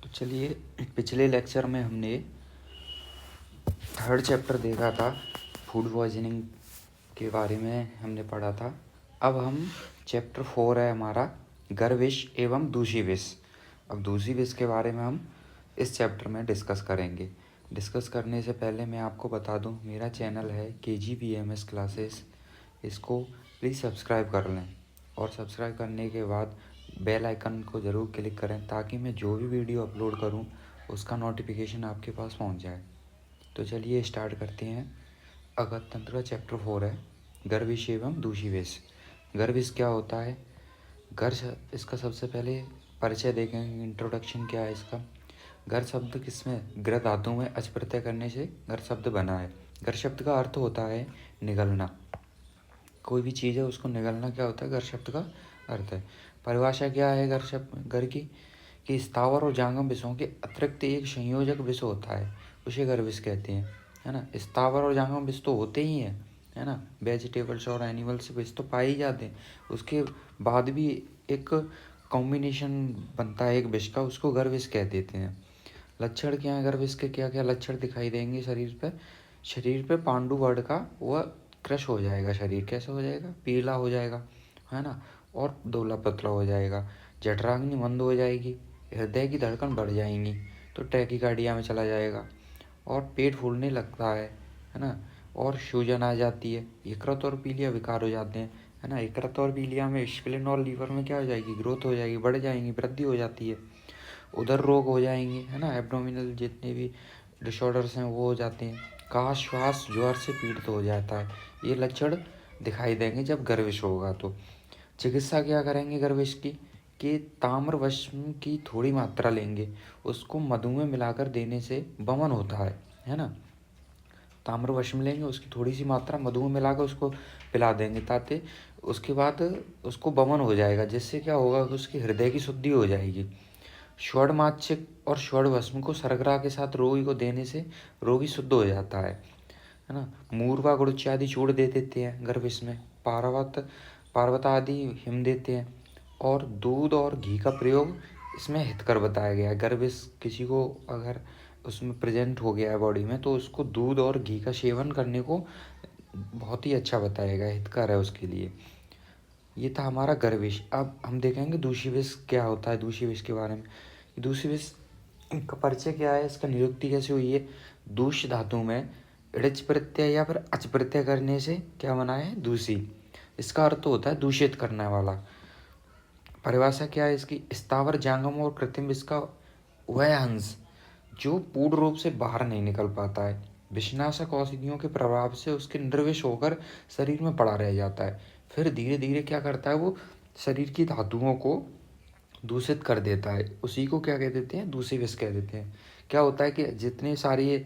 तो चलिए, पिछले लेक्चर में हमने थर्ड चैप्टर देखा था, फूड पॉइजनिंग के बारे में हमने पढ़ा था। अब हम चैप्टर 4 है हमारा, गर्विश एवं दूषी विष। अब दूषी विष के बारे में हम इस चैप्टर में डिस्कस करेंगे। डिस्कस करने से पहले मैं आपको बता दूं, मेरा चैनल है KGPMS क्लासेस, इसको प्लीज़ सब्सक्राइब कर लें और सब्सक्राइब करने के बाद बेल आइकन को ज़रूर क्लिक करें ताकि मैं जो भी वीडियो अपलोड करूं उसका नोटिफिकेशन आपके पास पहुंच जाए। तो चलिए स्टार्ट करते हैं। अगस्त तंत्र का चैप्टर 4 है, गर्विश एवं दूषी विष। गर्विश क्या होता है? इसका सबसे पहले परिचय देखेंगे, इंट्रोडक्शन क्या है इसका। गर शब्द किसमें, ग्र धातु में अच प्रत्यय करने से गर शब्द बना है। गर शब्द का अर्थ होता है निगलना। कोई भी चीज़ है उसको निगलना क्या होता है, गर शब्द का अर्थ है। परिभाषा क्या है गर की कि स्थावर और जांगम विषयों के अतिरिक्त एक संयोजक विष होता है, उसे गर विष कहते हैं, है ना। स्थावर और जांगम विष तो होते ही हैं, है ना। वेजिटेबल्स और एनिमल्स विष तो पाए ही जाते हैं, उसके बाद भी एक कॉम्बिनेशन बनता है एक विष का, उसको गर विष कह देते हैं। लक्षण क्या है गर विष के, क्या क्या लक्षण दिखाई देंगे शरीर पे पांडु वर्ण का वह क्रश हो जाएगा, शरीर कैसे हो जाएगा, पीला हो जाएगा, है ना, और दुबला पतला हो जाएगा। जठराग्नि मंद हो जाएगी, हृदय की धड़कन बढ़ जाएंगी, तो टैकीकार्डिया में चला जाएगा, और पेट फूलने लगता है ना, और सूजन आ जाती है। यकृत और पीलिया विकार हो जाते हैं, है ना। यकृत और पीलिया में स्प्लीन और लीवर में क्या हो जाएगी, ग्रोथ हो जाएगी, बढ़ जाएंगी, वृद्धि हो जाती है। उदर रोग हो जाएंगे, है ना, एब्डोमिनल जितने भी डिसऑर्डर्स हैं वो हो जाते हैं। काश श्वास ज्वर से पीड़ित हो जाता है। ये लक्षण दिखाई देंगे जब गर्विश होगा। तो चिकित्सा क्या करेंगे गर्विश की कि ताम्रवश्म की थोड़ी मात्रा लेंगे, उसको मधु में मिलाकर देने से वमन होता है ना। ताम्रवश्म लेंगे, उसकी थोड़ी सी मात्रा मधु में मिलाकर उसको पिला देंगे ताकि उसके बाद उसको वमन हो जाएगा, जिससे क्या होगा कि उसकी हृदय की शुद्धि हो जाएगी। स्वर्णमाच्छिक और स्वर्णभस्म को सरगरा के साथ रोगी को देने से रोगी शुद्ध हो जाता है ना। मूर्वा गुड़ इत्यादि चूड़ दे देते हैं गर्विश में। पार्वत आदि हिम देते हैं, और दूध और घी का प्रयोग इसमें हितकर बताया गया है। गर्विश किसी को अगर उसमें प्रेजेंट हो गया है बॉडी में, तो उसको दूध और घी का सेवन करने को बहुत ही अच्छा बताया गया, हितकर है उसके लिए। ये था हमारा गर्विश। अब हम देखेंगे दूषी विष क्या होता है, दूषी विष के बारे में। दूषी विष का परिचय क्या है, इसका निरुक्ति कैसे हुई है। दूष धातु में ऋच प्रत्यय या फिर अच प्रत्यय करने से क्या बना है, दूषी। इसका अर्थ होता है दूषित करने वाला। परिभाषा क्या है इसकी, स्थावर जांगम और कृत्रिम विष का वह अंश जो पूर्ण रूप से बाहर नहीं निकल पाता है, विषनाशक औषधियों के प्रभाव से उसके निर्विष होकर शरीर में पड़ा रह जाता है, फिर धीरे धीरे क्या करता है, वो शरीर की धातुओं को दूषित कर देता है। उसी को क्या कह देते हैं, दूषी विष कह देते हैं। क्या होता है कि जितने सारे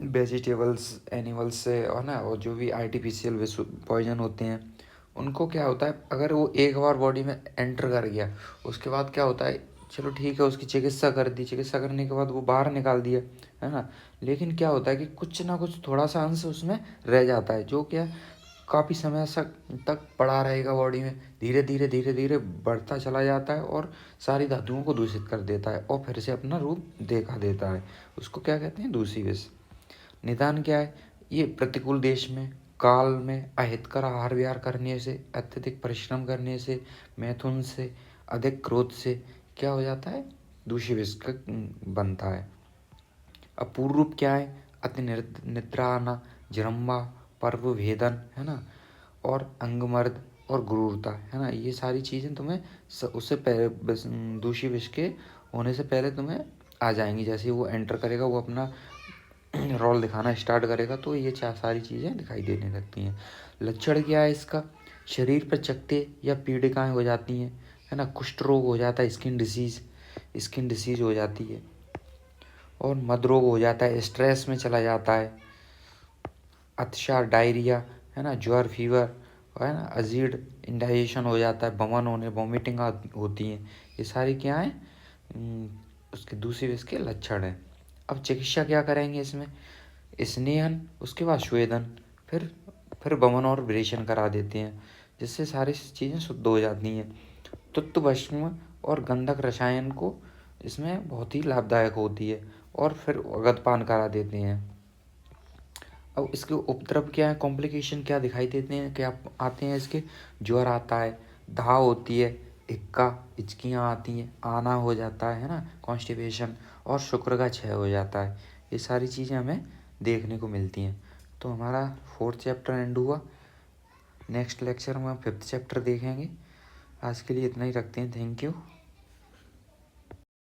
वेजिटेबल्स एनिमल्स से और ना, और जो भी आर्टिफिशियल विष पॉइजन होते हैं, उनको क्या होता है, अगर वो एक बार बॉडी में एंटर कर गया, उसके बाद क्या होता है, चलो ठीक है, उसकी चिकित्सा कर दी, चिकित्सा करने के बाद वो बाहर निकाल दिया, है ना। लेकिन क्या होता है कि कुछ ना कुछ थोड़ा सा अंश उसमें रह जाता है, जो क्या काफ़ी समय तक पड़ा रहेगा बॉडी में, धीरे धीरे धीरे धीरे बढ़ता चला जाता है और सारी धातुओं को दूषित कर देता है और फिर से अपना रूप देखा देता है। उसको क्या कहते हैं, दूषी विष। निदान क्या है, ये प्रतिकूल देश में काल में अहितकर आहार विहार करने से, अत्यधिक परिश्रम करने से, मैथुन से, अधिक क्रोध से क्या हो जाता है, दूषी विष बनता है। अब पूर्व रूप क्या है, अति निद्रा आना, जरम्बा, पर्व भेदन, है ना, और अंगमर्द और क्रूरता, है ना। ये सारी चीज़ें तुम्हें उससे पहले दूषी विष के होने से पहले तुम्हें आ जाएंगी। जैसे ही वो एंटर करेगा, वो अपना रोल दिखाना स्टार्ट करेगा, तो ये सारी चीज़ें दिखाई देने लगती हैं। लक्षण क्या है इसका, शरीर पर चकत्ते या पीड़िकाएँ हो जाती हैं, है ना। कुष्ठ रोग हो जाता है, स्किन डिसीज हो जाती है, और मद रोग हो जाता है, स्ट्रेस में चला जाता है, अतिसार, डायरिया, है ना, ज्वर, फीवर, है ना, अजीर्ण, इंडाइजेशन हो जाता है, बमन होने, वॉमिटिंग होती है। ये सारी क्या है, उसके दूसरे इसके लक्षण हैं। अब चिकित्सा क्या करेंगे इसमें, स्नेहन, उसके बाद स्वेदन, फिर बमन और विरेचन करा देते हैं, जिससे सारी चीज़ें शुद्ध हो जाती हैं। तुत्व भस्म और गंधक रसायन को इसमें बहुत ही लाभदायक होती है और फिर गतपान करा देते हैं। अब इसके उपद्रव क्या है, कॉम्प्लिकेशन क्या दिखाई देते हैं, क्या आते हैं इसके? ज्वर आता है, दाह होती है, हिक्का हिचकियाँ आती हैं, आना हो जाता है ना, कॉन्स्टिपेशन, और शुक्र का क्षय हो जाता है। ये सारी चीज़ें हमें देखने को मिलती हैं। तो हमारा 4th चैप्टर एंड हुआ। नेक्स्ट लेक्चर में हम 5th चैप्टर देखेंगे। आज के लिए इतना ही रखते हैं। Thank you.